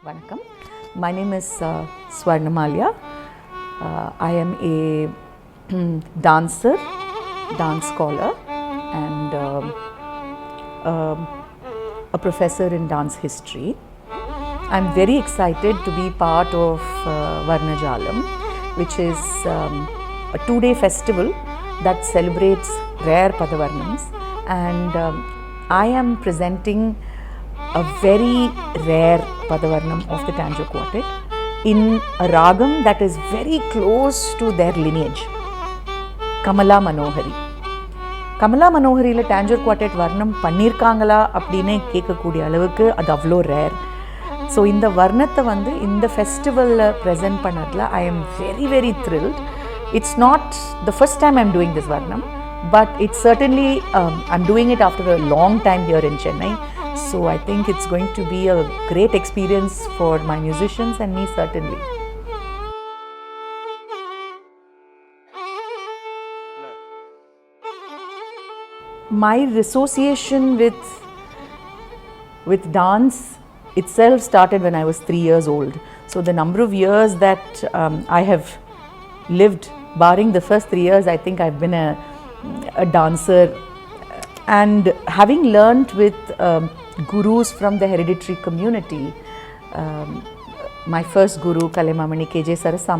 Vanakkam. My name is Swarnamalya. I am a dancer, dance scholar, and a professor in dance history. I'm very excited to be part of Varnajalam, which is a 2-day festival that celebrates rare Padavarnams, and I am presenting a very rare Padavarnam of the Tanjore Quartet in a ragam that is very close to their lineage, Kamalamanohari. Kamalamanohariயில் Tanjore Quartet Varnam பண்ணியிருக்காங்களா அப்படின்னு கேட்கக்கூடிய அளவுக்கு அது அவ்வளோ rare. So இந்த வர்ணத்தை வந்து இந்த ஃபெஸ்டிவலில் present பண்ணதில் I am very very thrilled. It's not the first time I'm doing this வர்ணம், but it's certainly I'm doing it after a long time here in Chennai. So I think it's going to be a great experience for my musicians and me certainly. My association with dance itself started when I was 3 years old. So the number of years that I have lived, barring the first 3 years, I think I've been a dancer, and having learnt with gurus from the Hereditary community, my first guru Kalaimamani KJ Sarasa,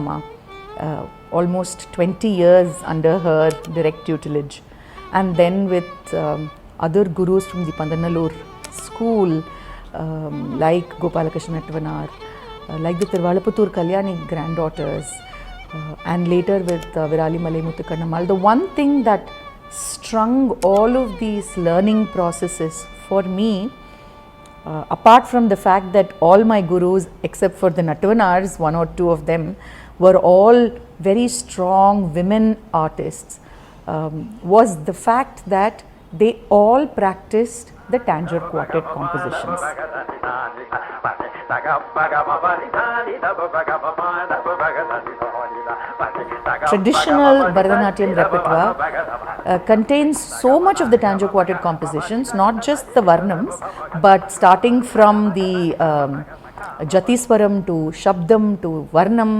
almost 20 years under her direct tutelage, and then with other gurus from the Pandanallur school, like Gopalakrishnan Nattuvanar, like the Viralimalai Kalyani granddaughters, and later with Viralimalai Muthukkannammal. The one thing that strung all of these learning processes for me, apart from the fact that all my gurus except for the Nattuvanars, 1 or 2 of them, were all very strong women artists, was the fact that they all practiced the Tanjore Quartet compositions. Traditional Bharatanatyam repertoire contains so much of the Tanjore Quartet compositions, not just the Varnams, but starting from the Jatiswaram to Shabdam to Varnam,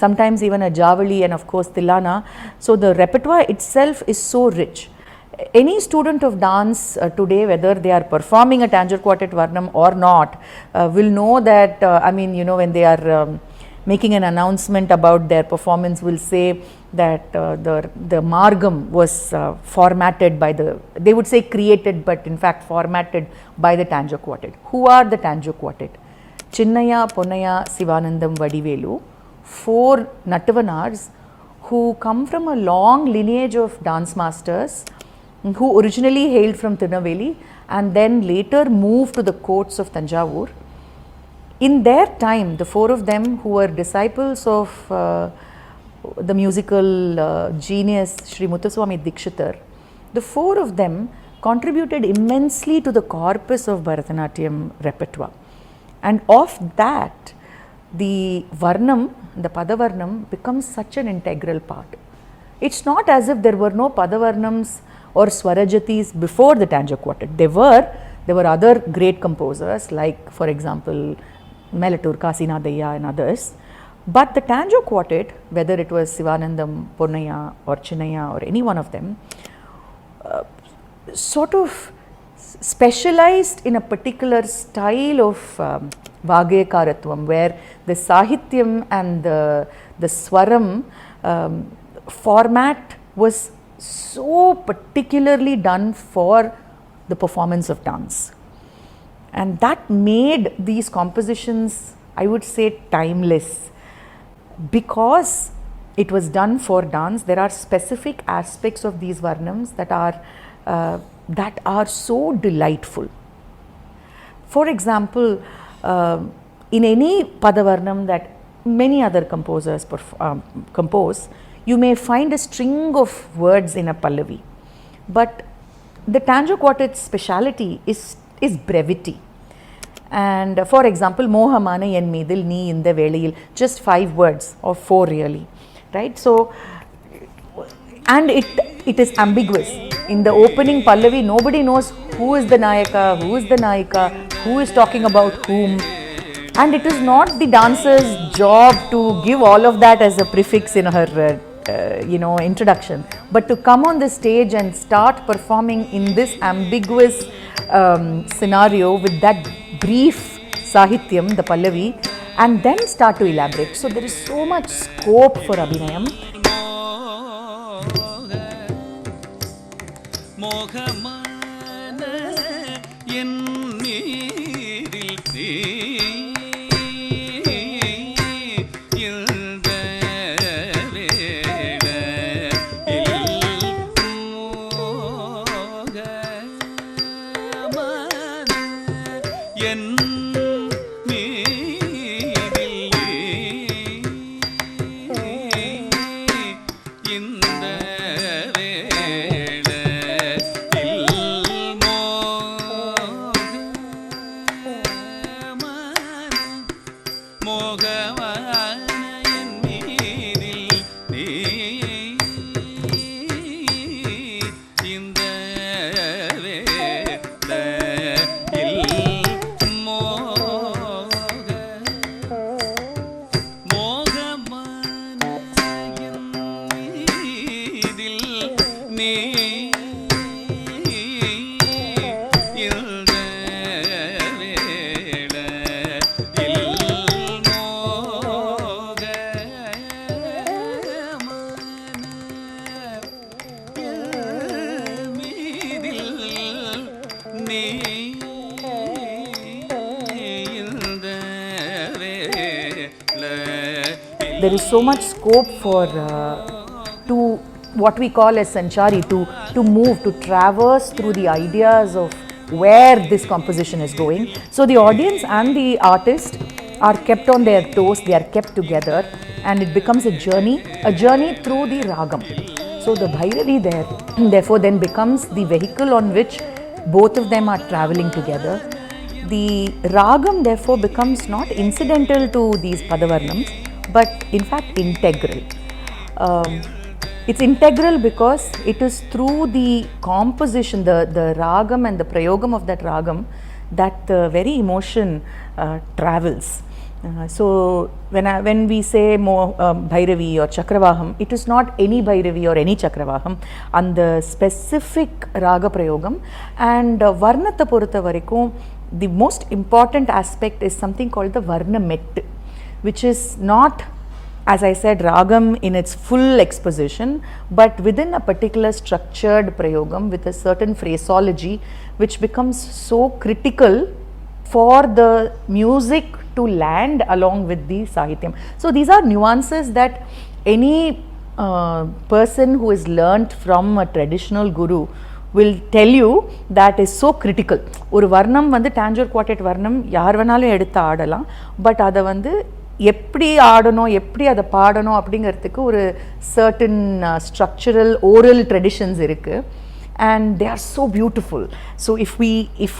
sometimes even a Javali and of course Tilana. So the repertoire itself is so rich. Any student of dance today, whether they are performing a Tanjore Quartet Varnam or not, will know that, when they are making an announcement about their performance, will say that the margam was formatted by they would say created, but in fact formatted by the Tanjore Quartet. Who are the Tanjore Quartet? Chinnaya, Ponnaya, Sivanandam, Vadivelu, 4 Nattuvanars who come from a long lineage of dance masters who originally hailed from Tirunelveli and then later moved to the courts of Tanjavur. In their time, the 4 of them, who were disciples of the musical genius Sri Muthuswami Dikshitar, the 4 of them contributed immensely to the corpus of Bharatanatyam repertoire. And of that, the Varnam, the Padavarnam, becomes such an integral part. It's not as if there were no Padavarnams or Swarajatis before the Tanjore Quartet. There were other great composers, like for example Melatur, Kasinadaya and others. But the Tanjore Quartet, whether it was Sivanandam, Ponnaya or Chinnaya or any one of them, sort of specialized in a particular style of Vagayakaratvam, where the Sahityam and the Swaram format was so particularly done for the performance of dance. And that made these compositions, I would say, timeless. Because it was done for dance, there are specific aspects of these Varnams that are so delightful. For example, in any Padavarnam that many other composers compose, you may find a string of words in a Pallavi. But the Tanjore Quartet's speciality is brevity. And for example, Mohamana en Meedil Nee Inda Velayil, just 5 words or 4 really, right? So, and it is ambiguous. In the opening Pallavi, nobody knows who is the Nayaka, who is the Nayika, who is talking about whom. And it is not the dancer's job to give all of that as a prefix in her introduction, but to come on the stage and start performing in this ambiguous scenario with that brief sahityam, the pallavi, and then start to elaborate. So there is so much scope for abhinayam. There is so much scope for to what we call as sanchari, to move, to traverse through the ideas of where this composition is going. So the audience and the artist are kept on their toes, they are kept together, and it becomes a journey through the ragam. So the Bhairavi there therefore then becomes the vehicle on which both of them are traveling together. The ragam therefore becomes not incidental to these Padavarnams, but in fact integral. It's integral because it is through the composition, the ragam and the prayogam of that ragam, that the very emotion travels. So when we say Bhairavi or Chakravaham, it is not any Bhairavi or any Chakravaham, and the specific raga prayogam. And Varnatha porutha varaikum, the most important aspect is something called the Varna met, which is not, as I said, ragam in its full exposition, but within a particular structured prayogam with a certain phraseology, which becomes so critical for the music to land along with the sahityam. So these are nuances that any person who is learnt from a traditional guru will tell you that is so critical. ஒரு வர்ணம் வந்து Tanjore Quartet Varnam யார் வேணாலும் எடுத்து ஆடலாம், but அதை வந்து எப்படி ஆடணும், எப்படி அதை பாடணும் அப்படிங்கிறதுக்கு ஒரு certain structural oral traditions இருக்கு, and they are so beautiful. So if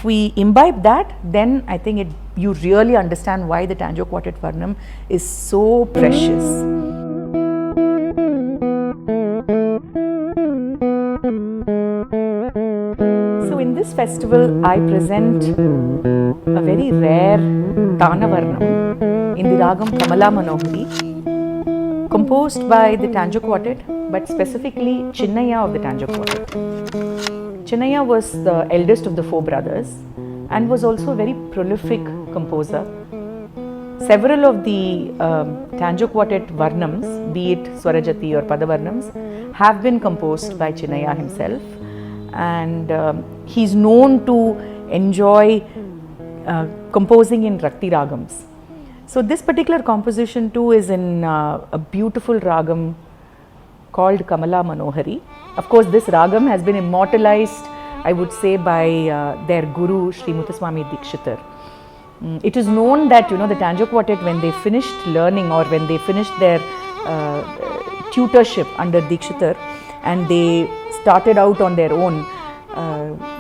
we imbibe that, then I think you really understand why the Tanjore Quartet Varnam is so precious. So in this festival I present a very rare Thana Varnam in the Ragam Kamala Manohari, composed by the Tanjore Quartet, but specifically Chinnaya of the Tanjore Quartet. Chinnaya was the eldest of the four brothers and was also a very prolific composer. Several of the Tanjore Quartet Varnams, be it Swarajati or Padavarnams, have been composed by Chinnaya himself, and he is known to enjoy composing in Rakti Ragams. So this particular composition too is in a beautiful ragam called Kamala Manohari. Of course, this ragam has been immortalized, I would say, by their guru Sri Muthuswami Dikshitar. It is known that the Tanjore Quartet, when they finished learning or when they finished their tutorship under Dikshitar and they started out on their own,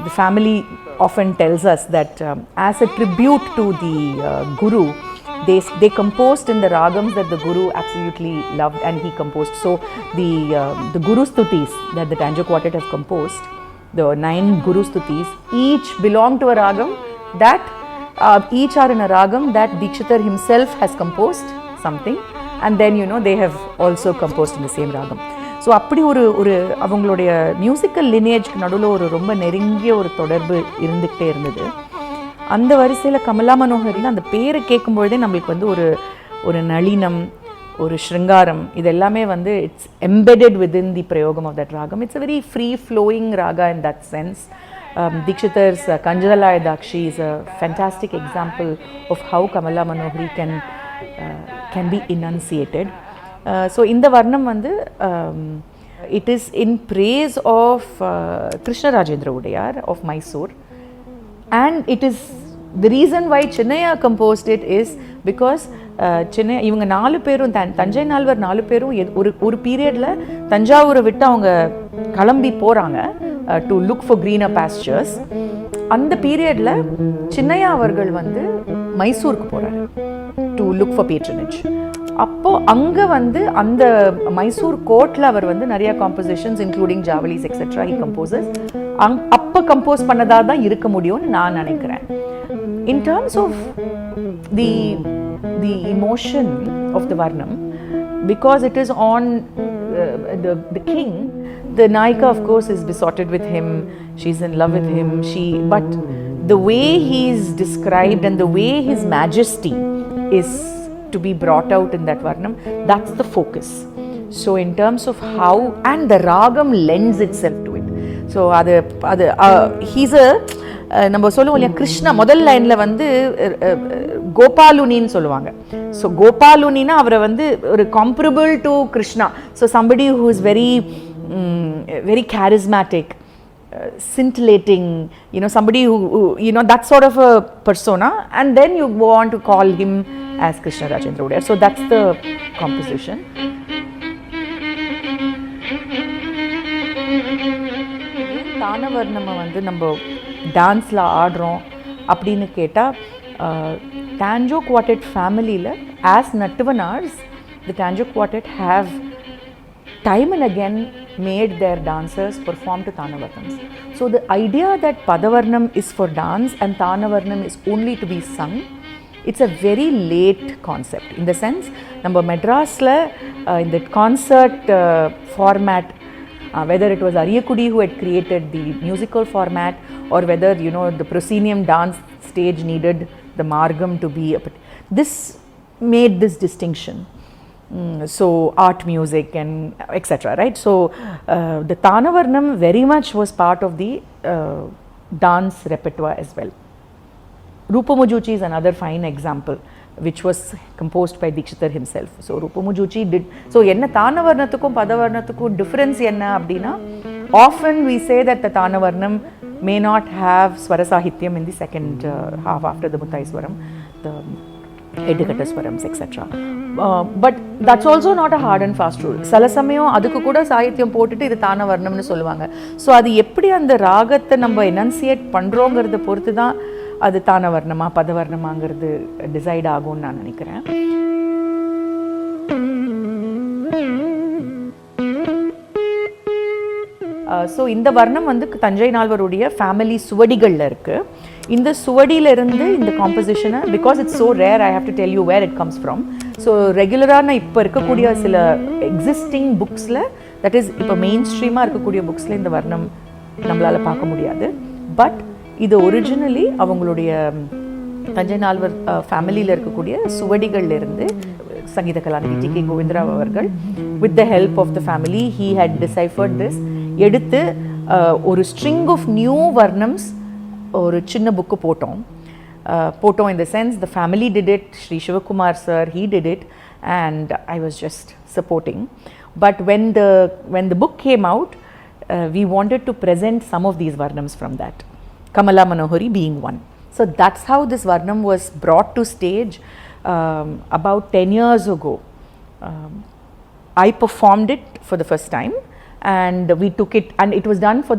the family often tells us that as a tribute to the guru, they composed in the ragams that the guru absolutely loved and he composed. So the Guru Stutis that the Tanjore Quartet have composed, the 9 Guru Stutis, each belong to a ragam that each are in a ragam that Dikshitar himself has composed something, and then they have also composed in the same ragam. So அப்படி ஒரு அவங்களுடைய musical லினேஜ்க்கு நடுவில் ஒரு ரொம்ப நெருங்கிய ஒரு தொடர்பு இருந்துக்கிட்டே இருந்தது. அந்த வரிசையில் கமலா மனோஹரின்னு அந்த பேரை கேட்கும்பொழுதே நம்மளுக்கு ஒரு நளினம், ஒரு ஸ்ருங்காரம், இது எல்லாமே இட்ஸ் எம்பெடட் வித்தின் தி பிரயோகம் ஆஃப் தட் ராகம். It's a very free flowing raga in that sense. Dikshitar's Kanjalaya Dakshi is a fantastic example of how Kamala Manohari can be enunciated. So in the Varnam it is in praise of Krishnaraja Wodeyar of Mysore, and it is the reason why Chinnaya composed it is because Chinnaya இவங்க 4 பேரும் தஞ்சை நால்வர் 4 பேரும் ஒரு பீரியட்ல தஞ்சாவூரை விட்டு அவங்க கிளம்பி போறாங்க to look for greener pastures. அந்த பீரியட்ல சின்னையா அவர்கள் மைசூருக்கு போறாரு to look for patronage. அப்போ அங்க அந்த மைசூர் கோர்ட்ல அவர் நிறைய compositions including javalis etcetera he composes. அப்போ கம்போஸ் பண்ணதா தான் இருக்க முடியும்னு நான் நினைக்கிறேன். In terms of the emotion of the Varnam, because it is on the king, the Nayika of course is besotted with him, she's in love with him, but the way he is described and the way his majesty is to be brought out in that Varnam, that's the focus. So in terms of how, and the ragam lends itself to it. So he's a நம்ம சொல்லுவோம் இல்லையா, கிருஷ்ணா முதல் லைன்ல கோபாலுனின்னு சொல்லுவாங்க. So கோபாலுனின்னா அவரை ஒரு comparable to Krishna. So somebody who is very charismatic, scintillating, somebody who that sort of a persona, and then you go on to call him as Krishnaraja Wodeyar. So that's the composition. Thana Varnam நம்ம டான்ஸில் ஆடுறோம் அப்படின்னு கேட்டால் Tanjore Quartet ஃபேமிலியில் as Nattuvanars, the Tanjore Quartet have time and again made their dancers perform to Thana Varnams. So the idea that Padavarnam is for dance and Thana Varnam is only to be sung, it's a very late concept. In the sense, நம்ம மெட்ராஸில் in the concert format, whether it was Ariyakudi who had created the musical format, or whether the proscenium dance stage needed the margam to be this made this distinction. So art music and etc, right? So the Thana Varnam very much was part of the dance repertoire as well. Rupamujuchi is another fine example, which was composed by Dikshitar himself. So Rupamujuchi did. So enna Thana Varnathukkum Padavarnathukkum difference enna abdina, often we say that the Thana Varnam may not have swara sahityam in the second half after the Muttai Swaram, the Hereditary Swarams etc. But that's also not a hard and fast rule. Sala samayam adukku kuda sahityam potittu idu Thana Varnam nu solluvaanga. So adu eppadi and ragatha நம்ம enunciate பண்றோங்கிறத பொறுத்து தான் அது தான வர்ணமா பதவர்ணமாங்கிறது decide ஆகும்னு நான் நினைக்கிறேன். So இந்த வர்ணம் தஞ்சை நால்வருடைய ஃபேமிலி சுவடிகளில் இருக்குது. இந்த சுவடியிலிருந்து இந்த காம்போசிஷனை, because it's so rare, I have to tell you where it comes from. So ரெகுலரான இப்போ இருக்கக்கூடிய சில எக்ஸிஸ்டிங் புக்ஸில், தட் இஸ் இப்போ மெயின் ஸ்ட்ரீமாக இருக்கக்கூடிய புக்ஸில் இந்த வர்ணம் நம்மளால் பார்க்க முடியாது. பட் இது ஒரிஜினலி அவங்களுடைய தஞ்சை நால்வர் ஃபேமிலியில் இருக்கக்கூடிய சுவடிகள்லேருந்து சங்கீத கலாநிதி டி.கே. கோவிந்தராவ் அவர்கள் with the help of the family he had deciphered this. எடுத்து ஒரு ஸ்ட்ரிங் ஆஃப் நியூ வர்ணம்ஸ் ஒரு சின்ன புக்கு போட்டோம். In the sense the family did it, Sri Shivakumar sir, he did it, and I was just supporting. But when the book came out, we wanted to present some of these Varnams from that, Kamalamanohari being one. So that's how this Varnam was brought to stage about 10 years ago. I performed it for the first time, and we took it, and it was done for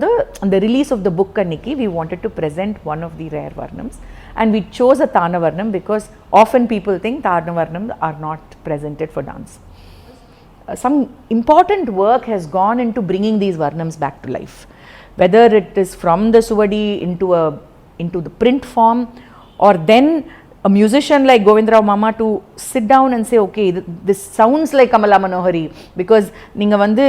the release of the book Kaniki. We wanted to present one of the rare Varnams, and we chose a Thana Varnam because often people think Thana Varnams are not presented for dance. Some important work has gone into bringing these Varnams back to life, whether it is from the Suvadi into the print form, or then a musician like Govindrao Mama to sit down and say, okay, this sounds like Kamalamanohari, because நீங்க வந்து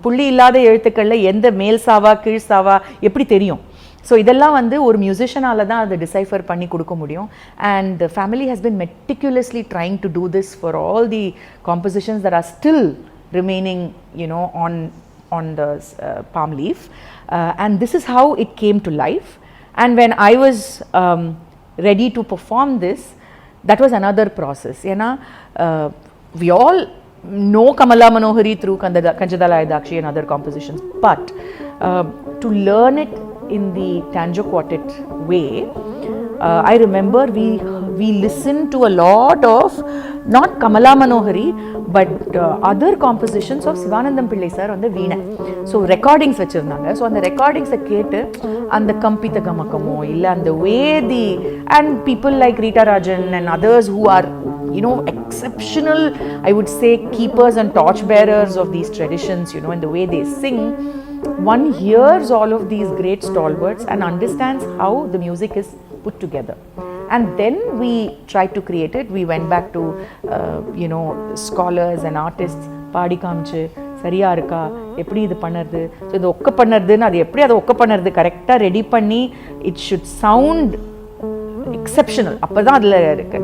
புள்ளி இல்லாத எழுத்துக்கள்ல எந்த மேல் சாவா கீழ் சாவா எப்படி தெரியும்? ஸோ இதெல்லாம் வந்து ஒரு மியூசிஷியனால தான் அதை டிசைஃபர் பண்ணி கொடுக்க முடியும். And the family has been meticulously trying to do this for all the compositions that are still remaining on the palm leaf, and this is how it came to life. And when I was ready to perform this, that was another process. We all know Kamalamanohari through Kanjadala Dakshi and other compositions, but to learn it in the Tanjore Quartet way, I remember we listened to a lot of not Kamalamanohari but other compositions of Sivanandam Pillai sir on the veena. So recordings vechirundanga. So அந்த recordings கேட்டு அந்த கம்பித கமக்கமோ இல்ல அந்த way and people like Rita Rajan and others who are exceptional, I would say, keepers and torch bearers of these traditions, in the way they sing. One hears all of these great stalwarts and understands how the music is put together. And then we tried to create it. We went back to scholars and artists, பாடி காமிச்சு சரியா இருக்கா, எப்படி இது பண்ணுறது, so இது ஒக்க பண்ணுறதுன்னு அது எப்படி அதை ஒக்க பண்ணுறது கரெக்டாக ரெடி பண்ணி இட் ஷுட் சவுண்ட் எக்ஸப்ஷனல். அப்போ தான் அதில்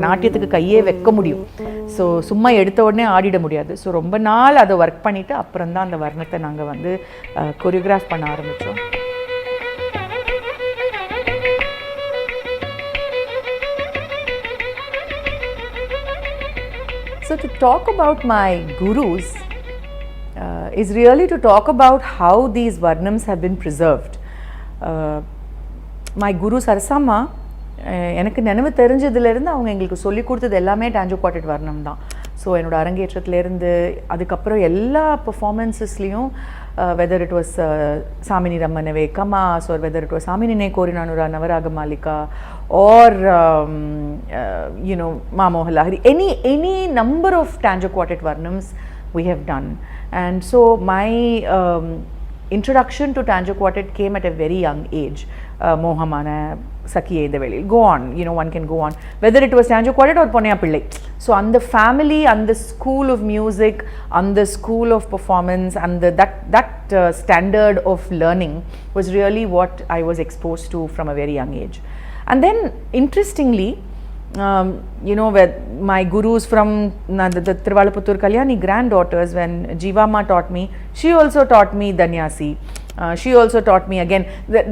நாட்டியத்துக்கு கையே வைக்க முடியும். ஸோ சும்மா எடுத்த உடனே ஆடிட முடியாது. ஸோ ரொம்ப நாள் அதை ஒர்க் பண்ணிவிட்டு அப்புறம் தான் அந்த வர்ணத்தை நாங்கள் வந்து கொரியோகிராஃப் பண்ண ஆரம்பித்தோம். So to talk about my gurus is really to talk about how these Varnams have been preserved. My guru Sarasamma, எனக்கு நினைவு தெரிஞ்சதுலேருந்து அவங்க எங்களுக்கு சொல்லி கொடுத்தது எல்லாமே Tanjore Quartet Varnam தான். ஸோ என்னோட அரங்கேற்றத்துலேருந்து அதுக்கப்புறம் எல்லா பர்ஃபார்மன்ஸஸ்லேயும் whether it was Samini Rammanave Kamas, or whether it was Samini Ne Korinanura Navaraga Malika, or Mamohalahari, any number of Tanjore Quartet Varnams we have done. And so my introduction to Tanjore Quartet came at a very young age. Mohamana, Sakhiye Develi, go on, one can go on, whether it was Tanjore Quartet or Ponniya Pillai. So on the family, on the school of music, on the school of performance, and that standard of learning was really what I was exposed to from a very young age. And then interestingly, where my gurus from the Trivalaputtur Kalyani granddaughters, when Jeevamma taught me, she also taught me Danyasi. She also taught me again.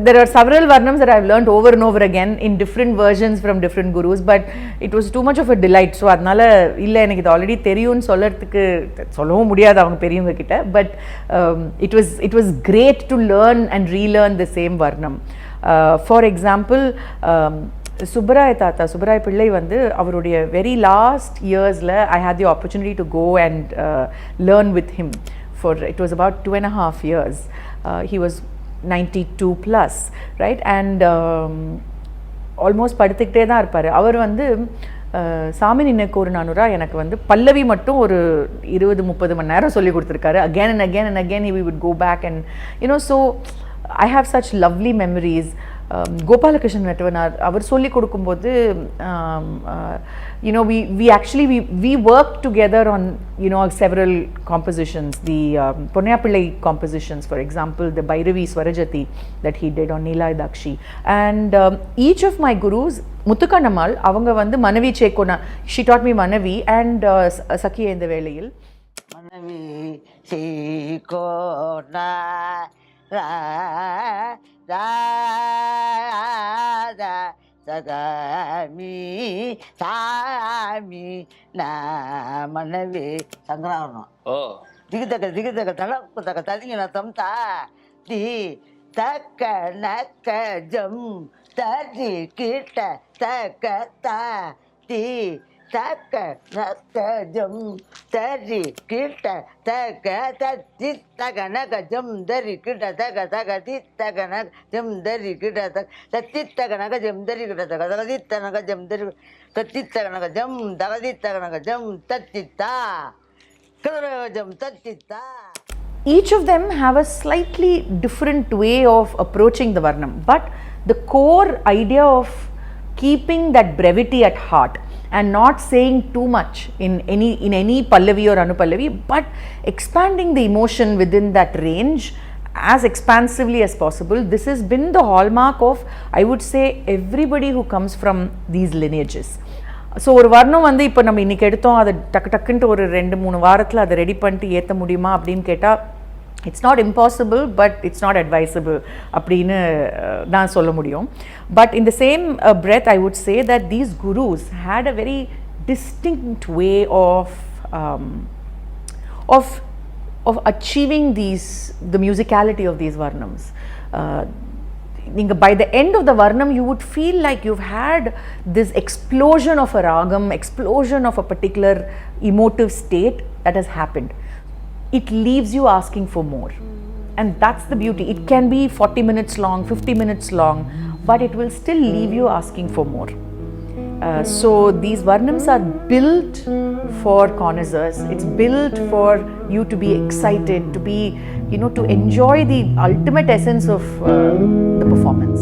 There are several Varnams that I have learned over and over again in different versions from different gurus, but it was too much of a delight. So adnala illa enak idu already theriyum solradhukku sollavum mudiyadhu avanga periyavanga kitta, but it was great to learn and relearn the same Varnam. For example, Subbaraya Tata, Subbaraya Pillai வந்து அவருடைய very last yearsல I had the opportunity to go and learn with him for, it was about 2.5 years. He was 92 plus, right? And almost படுத்துக்கிட்டே தான் இருப்பார். அவர் வந்து சாமினி நெக்கோருநானூரா எனக்கு வந்து பல்லவி மட்டும் ஒரு 20-30 மணி நேரம் சொல்லி கொடுத்துருக்காரு. Again and again and again he would go back and so I have such lovely memories. Gopalakrishnan Nattuvanar, அவர் சொல்லி கொடுக்கும்போது we worked together on several compositions, the Ponniya Pillai compositions, for example the Bhairavi Swarajati that he did on Neelai Dakshi, and each of my gurus, Muthukkannammal, avanga vandu Manavi Chekona, she taught me Manavi and Sakhiye இந்த வேளையில் Manavi Chekona Sagami Sami Na Manavi Sangrana. Oh. Digitaka Talaka Tadina Tamta Di Taka Naka Jum Tadi Kita Takata Di Taka Naka Jum Tadi Kita Takata Di Taka Naka Jum Dari Kita Taka Di Taka Naka Jum Dari Kita Taka Naka Jum Dari Kita Taka Naka Jum Dari Taka Naka Jum Taka Naka Jum Tatita Jum Tatita. Each of them have a slightly different way of approaching the Varnam, but the core idea of keeping that brevity at heart and not saying too much in any pallavi or anupallavi, but expanding the emotion within that range as expansively as possible. This has been the hallmark of, I would say, everybody who comes from these lineages. So ஒரு வர்ணம் வந்து இப்போ நம்ம இன்றைக்கி எடுத்தோம், அதை டக்குன்ட்டு ஒரு 2-3 வாரத்தில் அதை ரெடி பண்ணிட்டு ஏற்ற முடியுமா அப்படின்னு கேட்டால், it's not impossible, but it's not advisable அப்படின்னு நான் சொல்ல முடியும். But in the same breath I would say that these gurus had a very distinct way of achieving the musicality of these varnams. By the end of the varnam, you would feel like you've had this explosion of a ragam, explosion of a particular emotive state that has happened. It leaves you asking for more, and that's the beauty. It can be 40 minutes long, 50 minutes long, but it will still leave you asking for more. So these varnams are built for connoisseurs. It's built for you to be excited, to be, to enjoy the ultimate essence of the performance.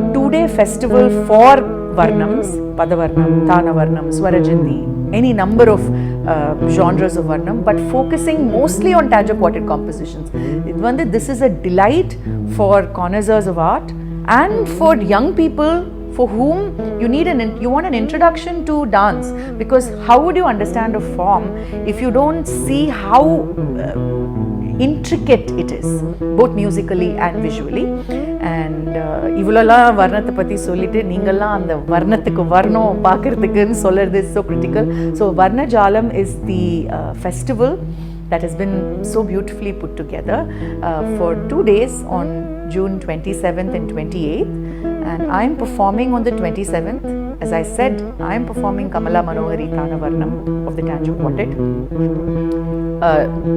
A 2-day festival for Varnams, Padavarnam, Thana Varnam, Swarajindi, any number of genres of Varnam, but focusing mostly on Tanjore Quartet compositions. This is a delight for connoisseurs of art and for young people for whom you want an introduction to dance, because how would you understand a form if you don't see how intricate it is, both musically and visually. And இவ்வளோலாம் வர்ணத்தை பற்றி சொல்லிட்டு நீங்கள்லாம் அந்த வர்ணத்துக்கு வரணும் பார்க்குறதுக்குன்னு சொல்கிறது is so critical. So Varnajalam is the festival that has been so beautifully put together for 2 days on June 27th and 28th, and I am performing on the 27th. As I said, I am performing Kamalamanohari Thana Varnam of the Tanjore Quartet,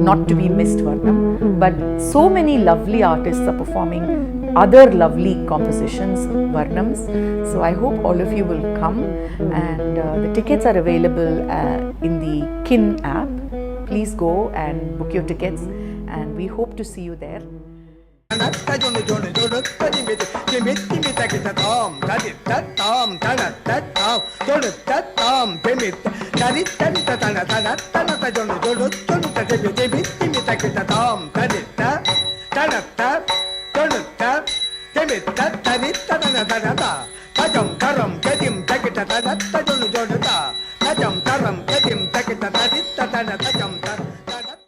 not to be missed Varnam, but so many lovely artists are performing other lovely compositions, Varnams. So I hope all of you will come, and the tickets are available in the KIN app. Please go and book your tickets, and we hope to see you there.